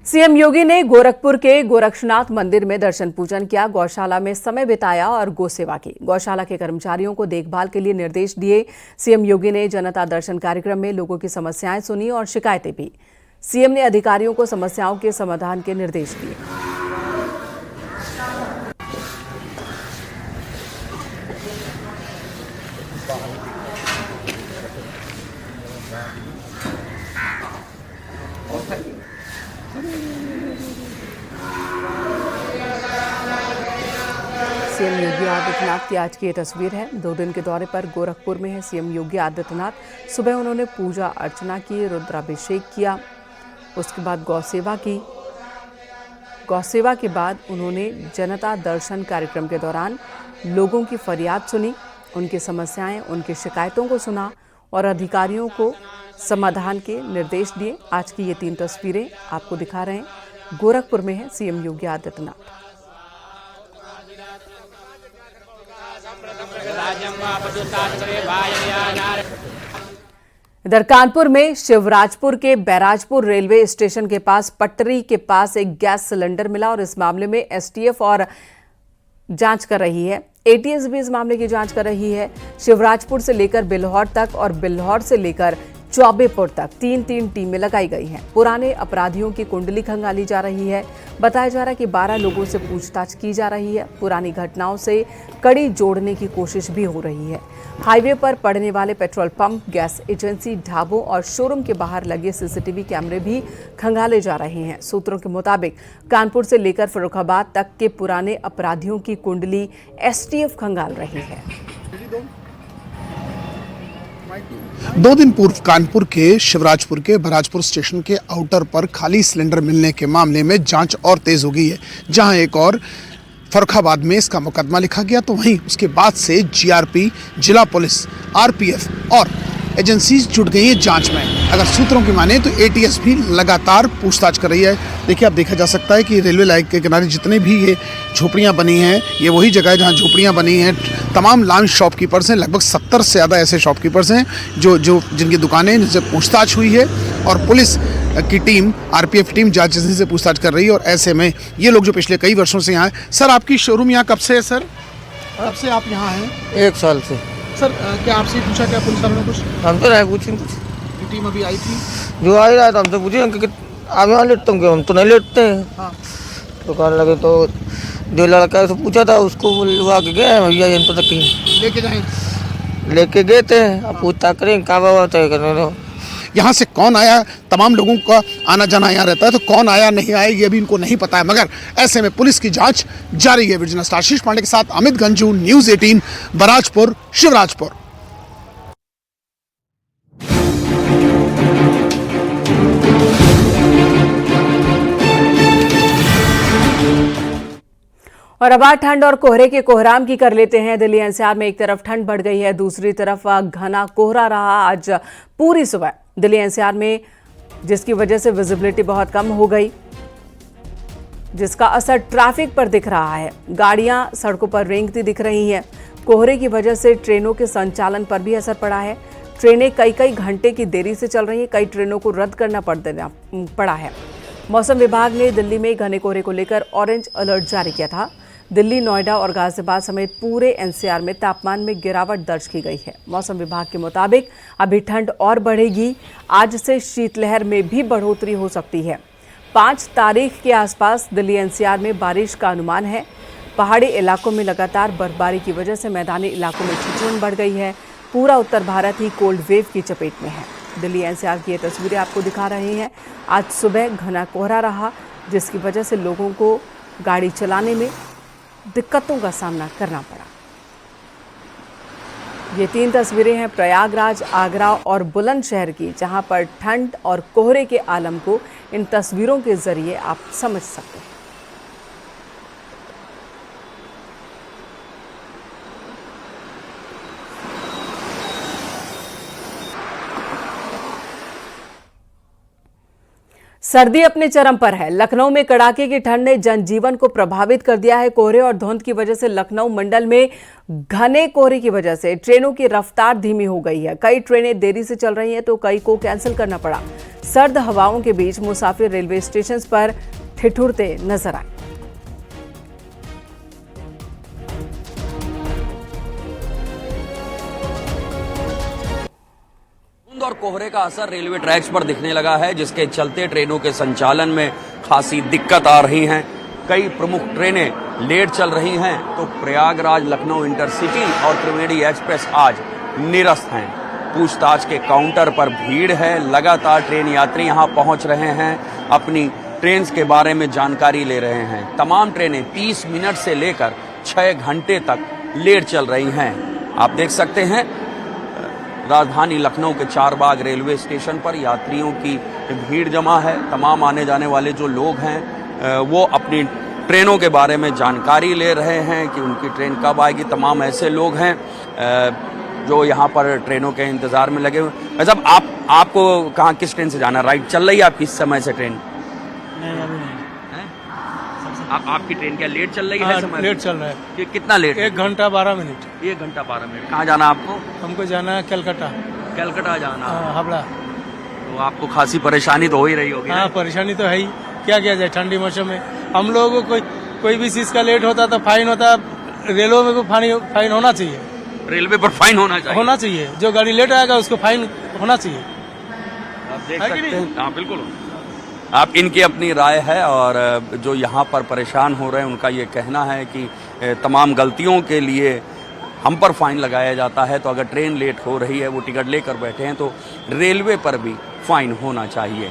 CM योगी ने गोरखपुर के गोरक्षनाथ मंदिर में दर्शन पूजन किया, गौशाला में समय बिताया और गौ सेवा की। गौशाला के कर्मचारियों को देखभाल के लिए निर्देश दिए। सीएम योगी ने जनता दर्शन कार्यक्रम में लोगों की समस्याएं सुनी और शिकायतें भी। सीएम ने अधिकारियों को समस्याओं के समाधान के निर्देश दिए। सीएम योगी आदित्यनाथ की आज की ये तस्वीर है। 2 दिन के दौरे पर गोरखपुर में है सीएम योगी आदित्यनाथ। सुबह उन्होंने पूजा अर्चना की, रुद्राभिषेक किया, उसके बाद गौसेवा की। गौसेवा के बाद उन्होंने जनता दर्शन कार्यक्रम के दौरान लोगों की फरियाद सुनी, उनकी समस्याएं, उनकी शिकायतों को सुना और अधिकारियों को समाधान के निर्देश दिए। आज की ये 3 तस्वीरें आपको दिखा रहे हैं। गोरखपुर में है सीएम योगी आदित्यनाथ। इधर कानपुर में शिवराजपुर के बैराजपुर रेलवे स्टेशन के पास पटरी के पास एक गैस सिलेंडर मिला और इस मामले में एसटीएफ और जांच कर रही है। एटीएस भी इस मामले की जांच कर रही है। शिवराजपुर से लेकर बिल्हौर तक और बिल्हौर से लेकर चौबेपुर तक 3-3 टीमें लगाई गई हैं। पुराने अपराधियों की कुंडली खंगाली जा रही है। बताया जा रहा है कि 12 लोगों से पूछताछ की जा रही है। पुरानी घटनाओं से कड़ी जोड़ने की कोशिश भी हो रही है। हाईवे पर पड़ने वाले पेट्रोल पंप, गैस एजेंसी, ढाबों और शोरूम के बाहर लगे सीसीटीवी कैमरे भी खंगाले जा रहे हैं। सूत्रों के मुताबिक कानपुर से लेकर फर्रुखाबाद तक के पुराने अपराधियों की कुंडली एसटीएफ खंगाल रही है। 2 दिन पूर्व कानपुर के शिवराजपुर के बैराजपुर स्टेशन के आउटर पर खाली सिलेंडर मिलने के मामले में जांच और तेज हो गई है। जहां एक और फर्रुखाबाद में इसका मुकदमा लिखा गया, तो वहीं उसके बाद से जीआरपी, जिला पुलिस, आरपीएफ और एजेंसीज जुट गई हैं जांच में। अगर सूत्रों की माने तो एटीएस भी लगातार पूछताछ कर रही है। देखिए, अब देखा जा सकता है कि रेलवे लाइन के किनारे जितने भी ये झोपड़ियां बनी हैं, ये वही जगह है जहां झोपड़ियां बनी हैं। तमाम लाउंज शॉपकीपर्स हैं, लगभग 70 से ज़्यादा ऐसे शॉपकीपर्स हैं जो जिनकी दुकानें, जिनसे पूछताछ हुई है और पुलिस की टीम, आरपीएफ टीम जांच एजेंसी से पूछताछ कर रही है। और ऐसे में ये लोग जो पिछले कई वर्षों से यहाँ हैं। सर, आपकी शोरूम यहाँ कब से है सर? कब से आप यहाँ हैं? 1 साल से। सर, क्या आपसे पूछा क्या पुलिस वालों ने कुछ? हम तो नहीं पूछी कुछ। टीम अभी आई थी जो आ ही रहा था हमसे पूछे कि आप यहाँ लेटते होंगे, हम तो नहीं लेटते हैं। हाँ। तो कहने लगे, तो जो लड़का से पूछा था उसको बुलवा के गए भैया यहाँ तक लेके गए थे। अब पूछता करें कहाँ बाबा तय। यहाँ से कौन आया, तमाम लोगों का आना जाना यहाँ रहता है, तो कौन आया नहीं आया ये भी इनको नहीं पता है। मगर ऐसे में पुलिस की जांच जारी है। विजनस्ट आशीष पांडे के साथ अमित गंजू, न्यूज़ 18, बैराजपुर, शिवराजपुर। और अब ठंड और कोहरे के कोहराम की कर लेते हैं। दिल्ली एनसीआर में एक तरफ ठंड बढ़ गई है, दूसरी तरफ घना कोहरा रहा आज पूरी सुबह दिल्ली एनसीआर में, जिसकी वजह से विजिबिलिटी बहुत कम हो गई, जिसका असर ट्रैफिक पर दिख रहा है। गाड़ियां सड़कों पर रेंगती दिख रही हैं। कोहरे की वजह से ट्रेनों के संचालन पर भी असर पड़ा है। ट्रेनें कई घंटे की देरी से चल रही हैं। कई ट्रेनों को रद्द करना पड़ा है। मौसम विभाग ने दिल्ली में घने कोहरे को लेकर ऑरेंज अलर्ट जारी किया था। दिल्ली, नोएडा और गाजियाबाद समेत पूरे एनसीआर में तापमान में गिरावट दर्ज की गई है। मौसम विभाग के मुताबिक अभी ठंड और बढ़ेगी। आज से शीतलहर में भी बढ़ोतरी हो सकती है। 5 तारीख के आसपास दिल्ली एनसीआर में बारिश का अनुमान है। पहाड़ी इलाकों में लगातार बर्फबारी की वजह से मैदानी इलाकों में ठिठुरन बढ़ गई है। पूरा उत्तर भारत ही कोल्ड वेव की चपेट में है। दिल्ली एनसीआर की ये तस्वीरें आपको दिखा रहे हैं। आज सुबह घना कोहरा रहा, जिसकी वजह से लोगों को गाड़ी चलाने में दिक्कतों का सामना करना पड़ा। ये 3 तस्वीरें हैं प्रयागराज, आगरा और बुलंदशहर की, जहां पर ठंड और कोहरे के आलम को इन तस्वीरों के जरिए आप समझ सकते हैं। सर्दी अपने चरम पर है। लखनऊ में कड़ाके की ठंड ने जनजीवन को प्रभावित कर दिया है। कोहरे और धुंध की वजह से लखनऊ मंडल में घने कोहरे की वजह से ट्रेनों की रफ्तार धीमी हो गई है। कई ट्रेनें देरी से चल रही हैं तो कई को कैंसिल करना पड़ा। सर्द हवाओं के बीच मुसाफिर रेलवे स्टेशन पर ठिठुरते नजर आए। धुंध और कोहरे का असर रेलवे ट्रैक्स पर दिखने लगा है, जिसके चलते ट्रेनों के संचालन में खासी दिक्कत आ रही है। कई प्रमुख ट्रेनें लेट चल रही हैं तो प्रयागराज लखनऊ इंटरसिटी और त्रिवेणी एक्सप्रेस आज निरस्त हैं। पूछताछ के काउंटर पर भीड़ है। लगातार ट्रेन यात्री यहां पहुंच रहे हैं, अपनी ट्रेन के बारे में जानकारी ले रहे हैं। तमाम ट्रेनें 30 मिनट से लेकर 6 घंटे तक लेट चल रही हैं। आप देख सकते हैं राजधानी लखनऊ के चारबाग रेलवे स्टेशन पर यात्रियों की भीड़ जमा है। तमाम आने जाने वाले जो लोग हैं वो अपनी ट्रेनों के बारे में जानकारी ले रहे हैं कि उनकी ट्रेन कब आएगी। तमाम ऐसे लोग हैं जो यहाँ पर ट्रेनों के इंतज़ार में लगे हुए। साहब आपको कहाँ किस ट्रेन से जाना? राइट चल रही है आपकी इस समय से ट्रेन? नहीं अभी नहीं है? आपकी ट्रेन क्या लेट चल रही है? समय लेट चल रहा है। कितना लेट? 1 घंटा 12 मिनट। 1 घंटा 12 मिनट। कहाँ जाना आपको? हमको जाना है कलकत्ता। कलकत्ता जाना? हावड़ा। तो आपको खासी परेशानी तो हो ही रही होगी। हाँ परेशानी तो है ही, क्या किया जाए ठंडी मौसम में। हम लोगों को कोई भी चीज का लेट होता तो फाइन होता। रेलवे में भी फाइन होना चाहिए। रेलवे पर फाइन होना चाहिए। जो गाड़ी लेट आएगा उसको फाइन होना चाहिए। आप देख सकते हैं। हाँ बिल्कुल। आप इनकी अपनी राय है और जो यहाँ पर परेशान हो रहे हैं उनका ये कहना है कि तमाम गलतियों के लिए हम पर फाइन लगाया जाता है। तो अगर ट्रेन लेट हो रही है, वो टिकट लेकर बैठे हैं, तो रेलवे पर भी फाइन होना चाहिए।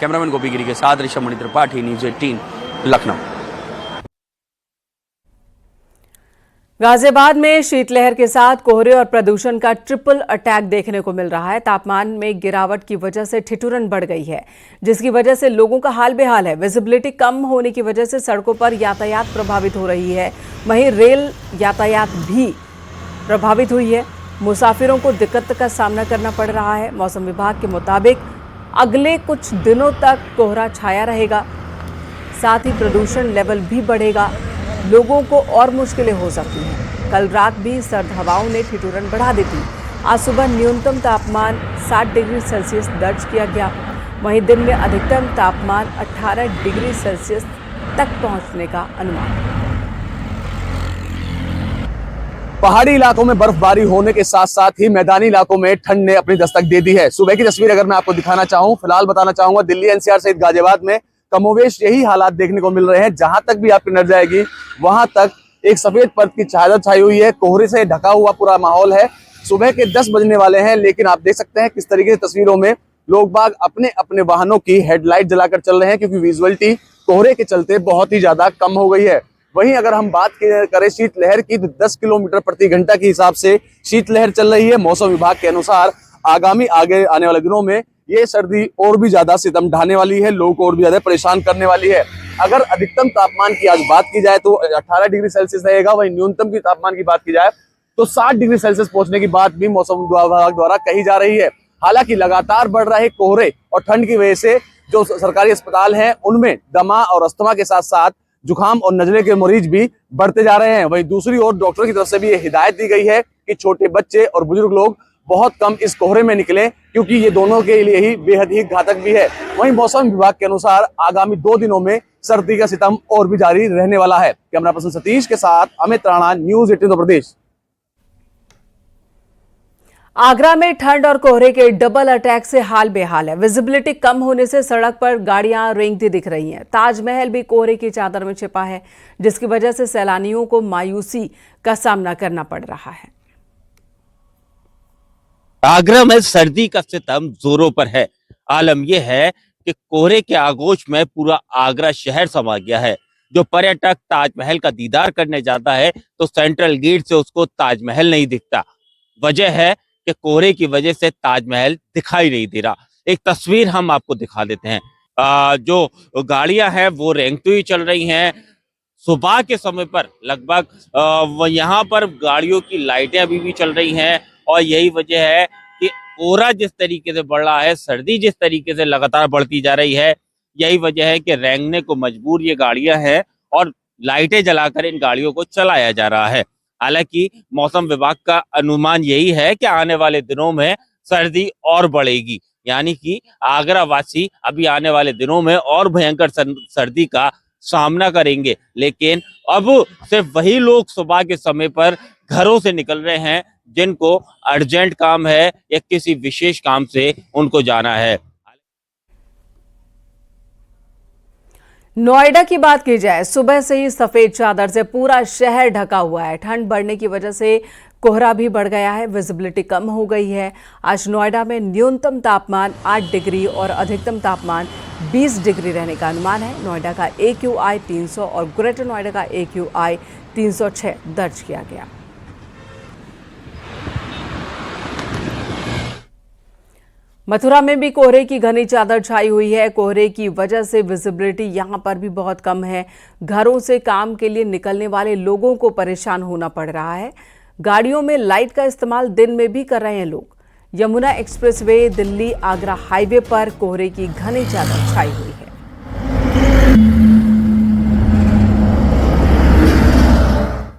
कैमरामैन गोपी गिरी के साथ ऋषभ मणि त्रिपाठी, न्यूज़ 18 लखनऊ। गाजियाबाद में शीतलहर के साथ कोहरे और प्रदूषण का ट्रिपल अटैक देखने को मिल रहा है। तापमान में गिरावट की वजह से ठिठुरन बढ़ गई है, जिसकी वजह से लोगों का हाल बेहाल है। विजिबिलिटी कम होने की वजह से सड़कों पर यातायात प्रभावित हो रही है। वहीं रेल यातायात भी प्रभावित हुई है। मुसाफिरों को दिक्कत का सामना करना पड़ रहा है। मौसम विभाग के मुताबिक अगले कुछ दिनों तक कोहरा छाया रहेगा, साथ ही प्रदूषण लेवल भी बढ़ेगा। लोगों को और मुश्किलें हो सकती हैं। कल रात भी सर्द हवाओं ने ठिठुरन बढ़ा दी थी। आज सुबह न्यूनतम तापमान 60 डिग्री सेल्सियस दर्ज किया गया। वहीं दिन में अधिकतम तापमान 18 डिग्री सेल्सियस तक पहुंचने का अनुमान है। पहाड़ी इलाकों में बर्फबारी होने के साथ साथ ही मैदानी इलाकों में ठंड ने अपनी दस्तक दे दी है। सुबह की तस्वीर अगर मैं आपको दिखाना चाहूं, फिलहाल बताना चाहूंगा दिल्ली एनसीआर सहित गाजियाबाद में कमोवेश यही हालात देखने को मिल रहे हैं। जहां तक भी आपकी नजर जाएगी वहां तक एक सफेद परत की चादर छाई हुई है। कोहरे से ढका हुआ पूरा माहौल है। सुबह के 10 बजने वाले हैं, लेकिन आप देख सकते हैं किस तरीके से तस्वीरों में लोग बाग अपने अपने वाहनों की हेडलाइट जलाकर चल रहे हैं, क्योंकि विजुअलिटी कोहरे के चलते बहुत ही ज्यादा कम हो गई है। वहीं अगर हम बात करें शीतलहर की, तो 10 किलोमीटर प्रति घंटा के हिसाब से शीतलहर चल रही है। मौसम विभाग के अनुसार आगे आने वाले दिनों में ये सर्दी और भी ज्यादा सितम ढाने वाली है, लोगों को और भी ज्यादा परेशान करने वाली है। अगर अधिकतम तापमान की आज बात की जाए तो 18 डिग्री सेल्सियस रहेगा। वहीं न्यूनतम की तापमान की बात की जाए तो 60 डिग्री सेल्सियस पहुंचने की बात भी मौसम विभाग द्वारा कही जा रही है। हालांकि लगातार बढ़ रहे कोहरे और ठंड की वजह से जो सरकारी अस्पताल हैं उनमें दमा और अस्थमा के साथ साथ जुकाम और नजले के मरीज भी बढ़ते जा रहे हैं। वहीं दूसरी ओर डॉक्टर की तरफ से भी ये हिदायत दी गई है कि छोटे बच्चे और बुजुर्ग लोग बहुत कम इस कोहरे में निकलें, क्योंकि ये दोनों के लिए ही बेहद ही घातक भी है। वहीं मौसम विभाग के अनुसार आगामी 2 दिनों में सर्दी का सितम और भी जारी रहने वाला है। कैमरा पर्सन सतीश के साथ अमित राणा, न्यूज़ 18 उत्तर प्रदेश। आगरा में ठंड और कोहरे के डबल अटैक से हाल बेहाल है। विजिबिलिटी कम होने से सड़क पर गाड़ियां रेंगती दिख रही हैं। ताजमहल भी कोहरे की चादर में छिपा है, जिसकी वजह से सैलानियों को मायूसी का सामना करना पड़ रहा है। आगरा में सर्दी का सितम जोरों पर है। आलम यह है कि कोहरे के आगोश में पूरा आगरा शहर समा गया है। जो पर्यटक ताजमहल का दीदार करने जाता है तो सेंट्रल गेट से उसको ताजमहल नहीं दिखता। वजह है कि कोहरे की वजह से ताजमहल दिखाई नहीं दे रहा। एक तस्वीर हम आपको दिखा देते हैं। जो गाड़ियां हैं वो रेंगती हुई चल रही हैं। सुबह के समय पर लगभग यहाँ पर गाड़ियों की लाइटें अभी भी चल रही हैं, और यही वजह है कि कोहरा जिस तरीके से बढ़ रहा है, सर्दी जिस तरीके से लगातार बढ़ती जा रही है, यही वजह है कि रेंगने को मजबूर ये गाड़ियां हैं और लाइटें जलाकर इन गाड़ियों को चलाया जा रहा है। हालांकि मौसम विभाग का अनुमान यही है कि आने वाले दिनों में सर्दी और बढ़ेगी, यानी कि आगरा वासी अभी आने वाले दिनों में और भयंकर सर्दी का सामना करेंगे। लेकिन अब सिर्फ वही लोग सुबह के समय पर घरों से निकल रहे हैं जिनको अर्जेंट काम है या किसी विशेष काम से उनको जाना है। नोएडा की बात की जाए, सुबह से ही सफेद चादर से पूरा शहर ढका हुआ है। ठंड बढ़ने की वजह से कोहरा भी बढ़ गया है, विजिबिलिटी कम हो गई है। आज नोएडा में न्यूनतम तापमान 8 डिग्री और अधिकतम तापमान 20 डिग्री रहने का अनुमान है। नोएडा का AQI 300 और ग्रेटर नोएडा का AQI 306 दर्ज किया गया। मथुरा में भी कोहरे की घनी चादर छाई हुई है। कोहरे की वजह से विजिबिलिटी यहां पर भी बहुत कम है। घरों से काम के लिए निकलने वाले लोगों को परेशान होना पड़ रहा है। गाड़ियों में लाइट का इस्तेमाल दिन में भी कर रहे हैं लोग। यमुना एक्सप्रेसवे दिल्ली आगरा हाईवे पर कोहरे की घनी चादर छाई हुई है।